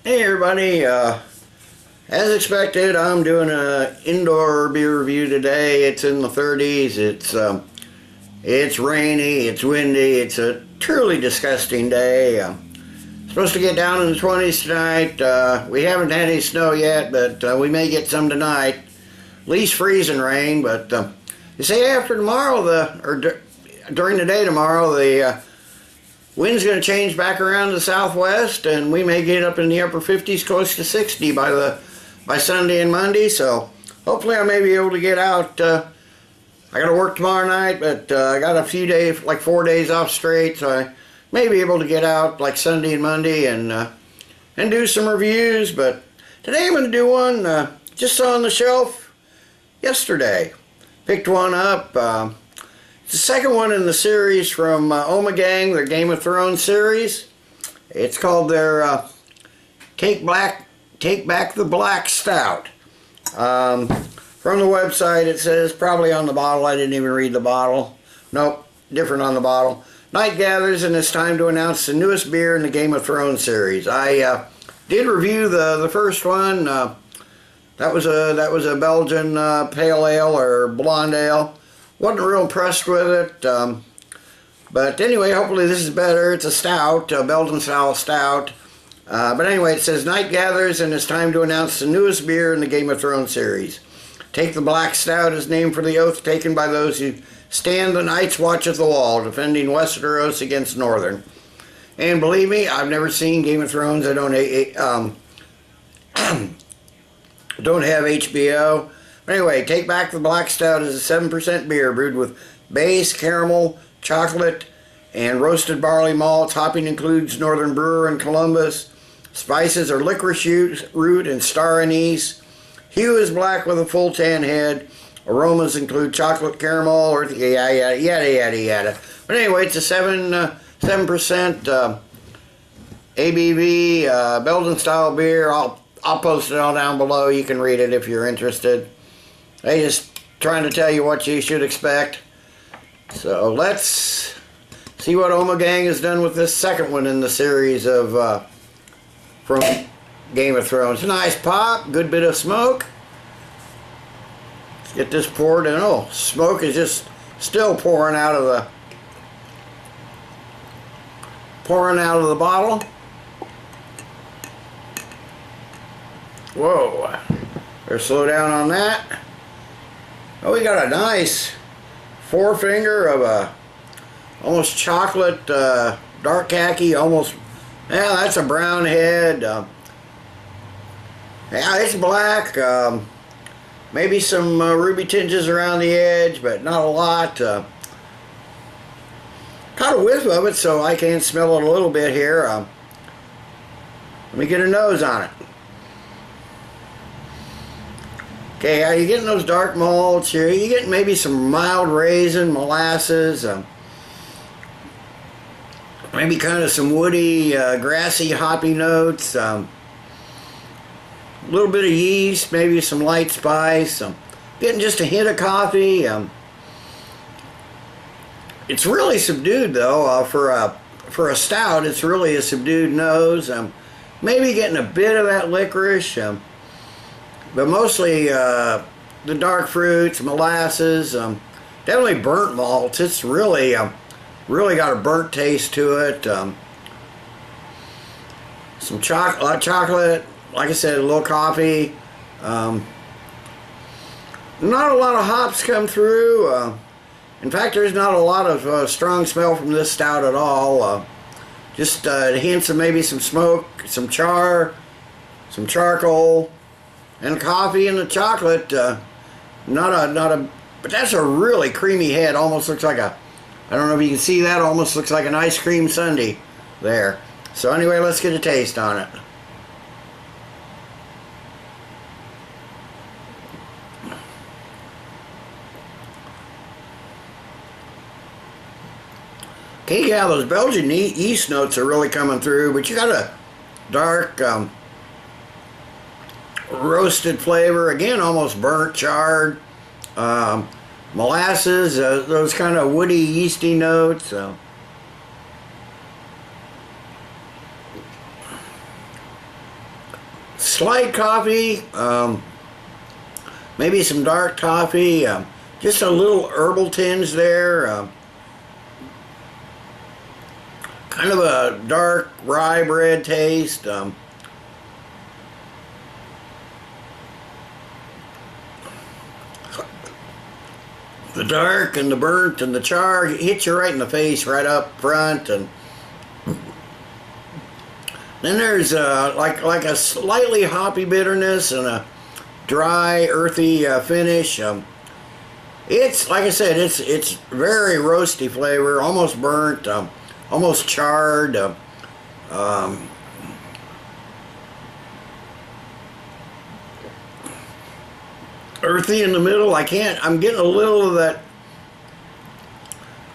Hey everybody, as expected, I'm doing an indoor beer review today. It's in the 30s, it's rainy, it's windy, it's a truly disgusting day. Supposed to get down in the 20s tonight. We haven't had any snow yet, but we may get some tonight. At least freezing rain, but you say after tomorrow, during the day tomorrow, the wind's going to change back around to the southwest, and we may get up in the upper 50s, close to 60 by Sunday and Monday. So hopefully I may be able to get out. I got to work tomorrow night, but I got a few days, like 4 days off straight, so I may be able to get out like Sunday and Monday and do some reviews. But today I'm going to do one just saw on the shelf yesterday. Picked one up. It's the second one in the series from Ommegang, their Game of Thrones series. It's called their Take Back the Black Stout. From the website it says, probably on the bottle, I didn't even read the bottle. Nope, different on the bottle. Night gathers and it's time to announce the newest beer in the Game of Thrones series. I did review the first one. That was a Belgian pale ale or blonde ale. Wasn't real impressed with it, but anyway, hopefully this is better. It's a stout, a Belgian style stout. But anyway, it says, night gathers and it's time to announce the newest beer in the Game of Thrones series. Take the Black Stout is named for the oath taken by those who stand the Night's Watch at the Wall, defending Westeros against Northern. And believe me, I've never seen Game of Thrones. I don't have HBO. Anyway, Take Back the Black Stout is a 7% beer brewed with base, caramel, chocolate, and roasted barley malts. Hopping includes Northern Brewer and Columbus. Spices are licorice root and star anise. Hue is black with a full tan head. Aromas include chocolate, caramel, earthy, yada, yada, yada. But anyway, it's a 7% ABV Belgian style beer. I'll post it all down below. You can read it if you're interested. I just trying to tell you what you should expect. So let's see what Ommegang has done with this second one in the series of from Game of Thrones. Nice pop, good bit of smoke. Let's get this poured in. Oh, smoke is just still pouring out of the bottle. Whoa, better slow down on that. Oh, we got a nice forefinger of a almost chocolate, dark khaki, almost, yeah, that's a brown head. Yeah, it's black. Maybe some ruby tinges around the edge, but not a lot. Caught a whiff of it, so I can smell it a little bit here. Let me get a nose on it. Okay, are you getting those dark malts here? You getting maybe some mild raisin, molasses, maybe kind of some woody, grassy, hoppy notes, a little bit of yeast, maybe some light spice, getting just a hint of coffee. It's really subdued though. For a stout, it's really a subdued nose. Maybe getting a bit of that licorice. But mostly the dark fruits, molasses, definitely burnt malts. It's really got a burnt taste to it. Some chocolate, like I said, a little coffee. Not a lot of hops come through. In fact, there's not a lot of strong smell from this stout at all. Just hints of maybe some smoke, some char, some charcoal. And coffee and the chocolate, but that's a really creamy head. Almost looks like I don't know if you can see that, almost looks like an ice cream sundae there. So anyway, let's get a taste on it. Okay, yeah, those Belgian yeast notes are really coming through, but you got a dark, roasted flavor, again almost burnt, charred, molasses, those kind of woody, yeasty notes. slight coffee, maybe some dark coffee, just a little herbal tinge there, kind of a dark rye bread taste. The dark and the burnt and the char hits you right in the face, right up front, and then there's like a slightly hoppy bitterness and a dry, earthy finish. It's like I said, it's very roasty flavor, almost burnt, almost charred. Earthy in the middle. I'm getting a little of that.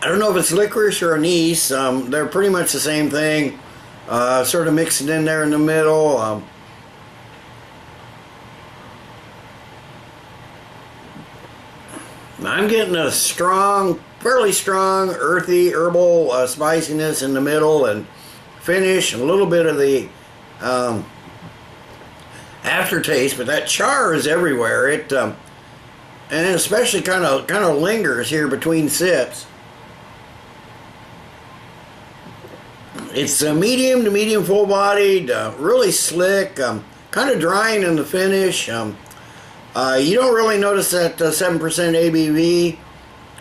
I don't know if it's licorice or anise. They're pretty much the same thing. Sort of mixed in there in the middle. I'm getting a strong, fairly strong, earthy, herbal spiciness in the middle and finish, and a little bit of the aftertaste, but that char is everywhere. It and especially kind of lingers here between sips. It's medium to medium full bodied, really slick, kind of drying in the finish. You don't really notice that 7% ABV.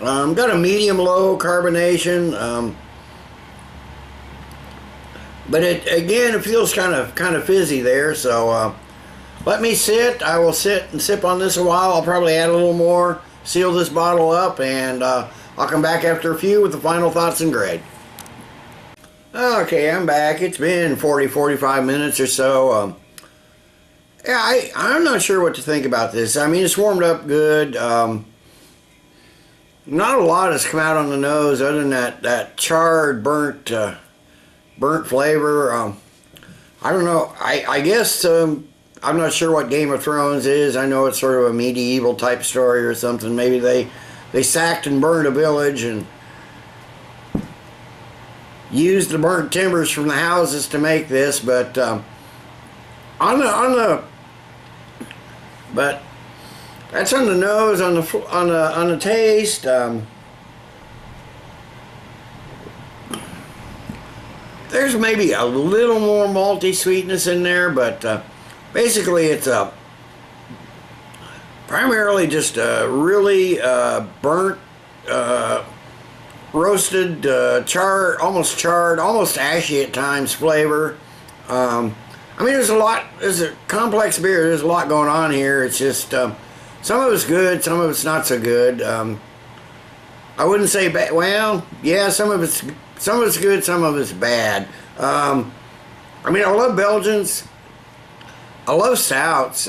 Got a medium low carbonation, but it feels kind of fizzy there. So let me sit. I will sit and sip on this a while. I'll probably add a little more, seal this bottle up, and I'll come back after a few with the final thoughts and grade. Okay, I'm back. It's been 45 minutes or so. Yeah, I'm not sure what to think about this. I mean, it's warmed up good. Not a lot has come out on the nose other than that charred, burnt flavor. I don't know. I guess I'm not sure what Game of Thrones is. I know it's sort of a medieval type story or something. Maybe they sacked and burned a village and used the burnt timbers from the houses to make this. But but that's on the nose. On the taste. There's maybe a little more malty sweetness in there, but basically it's primarily just a really burnt, roasted, almost ashy at times flavor. I mean, there's a complex beer. There's a lot going on here. It's just some of it's good, some of it's not so good. I wouldn't say bad. Well, yeah, some of it's good, some of it's bad. I mean, I love Belgians. I love stouts.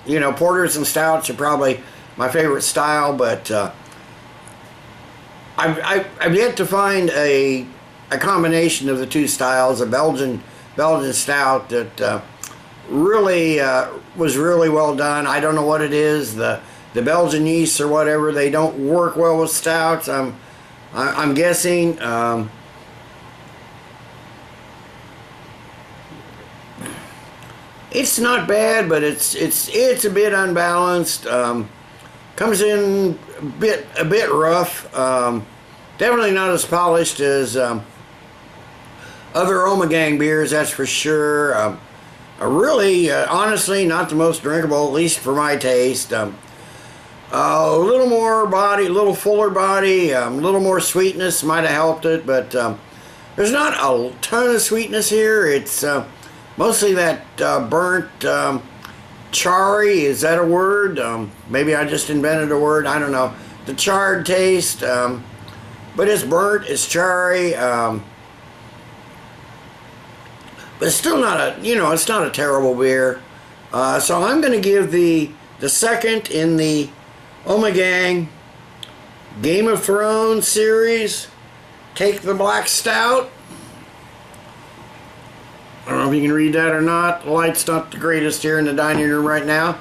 You know, porters and stouts are probably my favorite style, but I've yet to find a combination of the two styles, a Belgian stout that really was really well done. I don't know what it is, the Belgian yeasts or whatever. They don't work well with stouts. I'm guessing. It's not bad, but it's a bit unbalanced. Comes in a bit rough. Definitely not as polished as other Ommegang beers, that's for sure. Really, honestly, not the most drinkable, at least for my taste. A little more body, a little fuller body, a little more sweetness might have helped it, but there's not a ton of sweetness here. It's mostly that burnt, charry, is that a word? Maybe I just invented a word, I don't know. The charred taste, but it's burnt, it's charry, but it's still not it's not a terrible beer. So I'm going to give the second in the Ommegang Game of Thrones series, take the Black Stout. I don't know if you can read that or not. The light's not the greatest here in the dining room right now,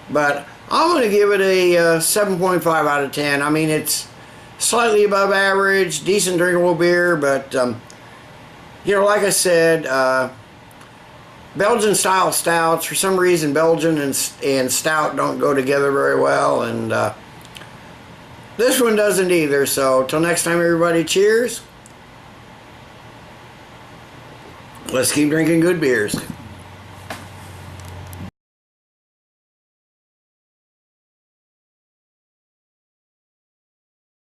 but I'm going to give it a 7.5 out of 10. I mean, it's slightly above average, decent drinkable beer, but you know, like I said, Belgian style stouts. For some reason, Belgian and stout don't go together very well, and this one doesn't either. So till next time, everybody, cheers. Let's keep drinking good beers.